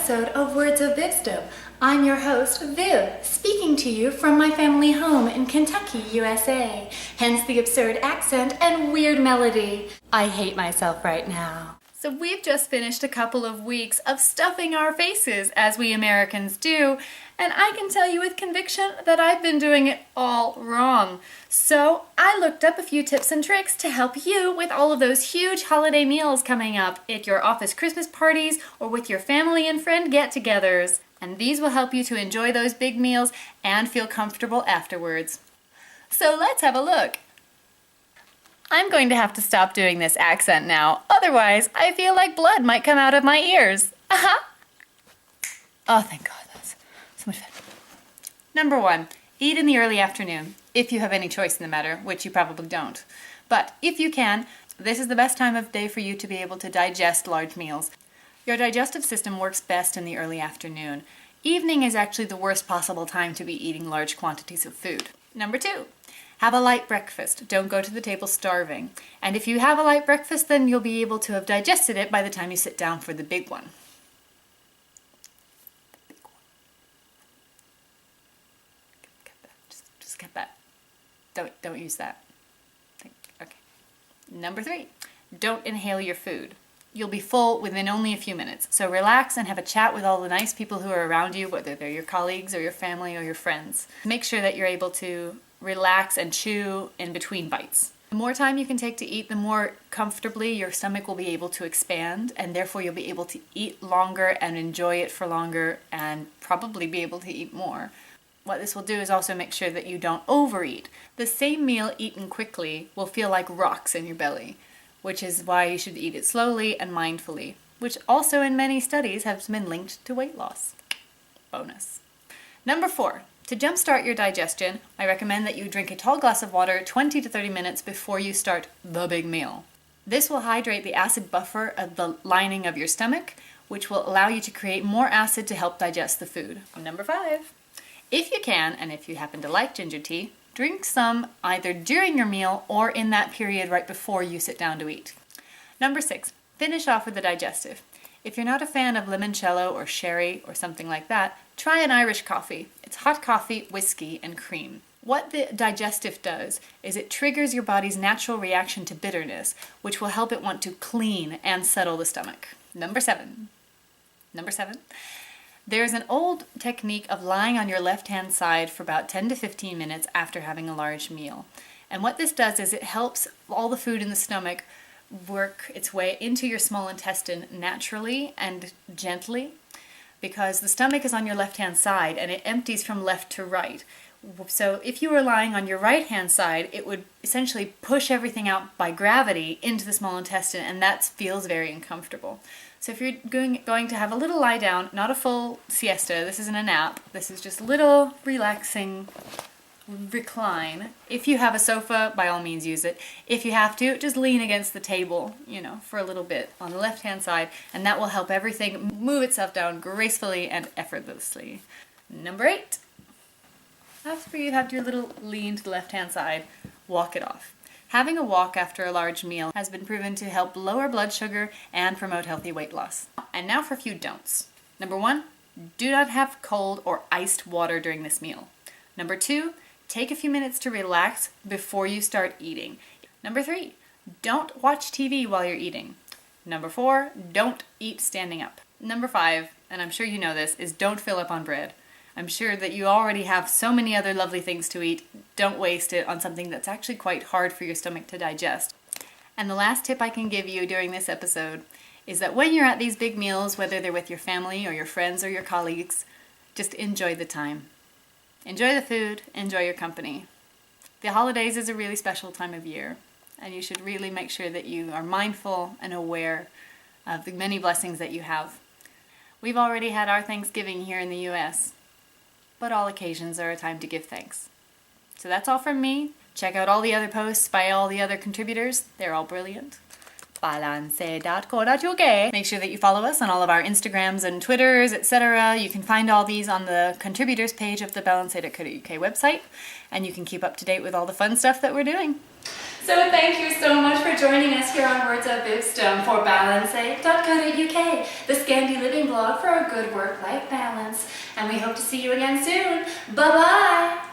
episode of Words of Vivsdom. I'm your host, Viv, speaking to you from my family home in Kentucky, USA. Hence the absurd accent and weird melody. I hate myself right now. So we've just finished a couple of weeks of stuffing our faces, as we Americans do, and I can tell you with conviction that I've been doing it all wrong. So I looked up a few tips and tricks to help you with all of those huge holiday meals coming up at your office Christmas parties or with your family and friend get-togethers. And these will help you to enjoy those big meals and feel comfortable afterwards. So let's have a look. I'm going to have to stop doing this accent now, otherwise I feel like blood might come out of my ears. Oh, thank God, that's so much fun. Number 1, eat in the early afternoon, if you have any choice in the matter, which you probably don't. But if you can, this is the best time of day for you to be able to digest large meals. Your digestive system works best in the early afternoon. Evening is actually the worst possible time to be eating large quantities of food. Number 2. Have a light breakfast. Don't go to the table starving. And if you have a light breakfast, then you'll be able to have digested it by the time you sit down for the big one. Just cut that. Don't use that. Okay. Number 3. Don't inhale your food. You'll be full within only a few minutes. So relax and have a chat with all the nice people who are around you, whether they're your colleagues or your family or your friends. Make sure that you're able to relax and chew in between bites. The more time you can take to eat, the more comfortably your stomach will be able to expand, and therefore you'll be able to eat longer and enjoy it for longer and probably be able to eat more. What this will do is also make sure that you don't overeat. The same meal eaten quickly will feel like rocks in your belly, which is why you should eat it slowly and mindfully, which also in many studies has been linked to weight loss. Bonus. Number 4. To jumpstart your digestion, I recommend that you drink a tall glass of water 20 to 30 minutes before you start the big meal. This will hydrate the acid buffer of the lining of your stomach, which will allow you to create more acid to help digest the food. Number 5. If you can, and if you happen to like ginger tea, drink some either during your meal or in that period right before you sit down to eat. Number 6. Finish off with the digestive. If you're not a fan of limoncello or sherry or something like that, try an Irish coffee. It's hot coffee, whiskey, and cream. What the digestive does is it triggers your body's natural reaction to bitterness, which will help it want to clean and settle the stomach. Number 7. There's an old technique of lying on your left-hand side for about 10 to 15 minutes after having a large meal. And what this does is it helps all the food in the stomach work its way into your small intestine naturally and gently, because the stomach is on your left-hand side and it empties from left to right. So if you were lying on your right-hand side, it would essentially push everything out by gravity into the small intestine, and that feels very uncomfortable. So if you're going to have a little lie down, not a full siesta, this isn't a nap, this is just a little relaxing recline. If you have a sofa, by all means use it. If you have to, just lean against the table, for a little bit on the left-hand side, and that will help everything move itself down gracefully and effortlessly. Number 8. After you have your little lean to the left-hand side, walk it off. Having a walk after a large meal has been proven to help lower blood sugar and promote healthy weight loss. And now for a few don'ts. Number 1, do not have cold or iced water during this meal. Number 2, take a few minutes to relax before you start eating. Number 3, don't watch TV while you're eating. Number 4, don't eat standing up. Number 5, and I'm sure you know this, is don't fill up on bread. I'm sure that you already have so many other lovely things to eat. Don't waste it on something that's actually quite hard for your stomach to digest. And the last tip I can give you during this episode is that when you're at these big meals, whether they're with your family or your friends or your colleagues, just enjoy the time. Enjoy the food, enjoy your company. The holidays is a really special time of year, and you should really make sure that you are mindful and aware of the many blessings that you have. We've already had our Thanksgiving here in the U.S., but all occasions are a time to give thanks. So that's all from me. Check out all the other posts by all the other contributors. They're all brilliant. Balanse.co.uk. Make sure that you follow us on all of our Instagrams and Twitters, etc. You can find all these on the contributors page of the Balanse.co.uk website, and you can keep up to date with all the fun stuff that we're doing. So thank you so much for joining us here on Words of Vivsdom for Balanse.co.uk, the Scandi Living blog for a good work-life balance. And we hope to see you again soon. Bye-bye!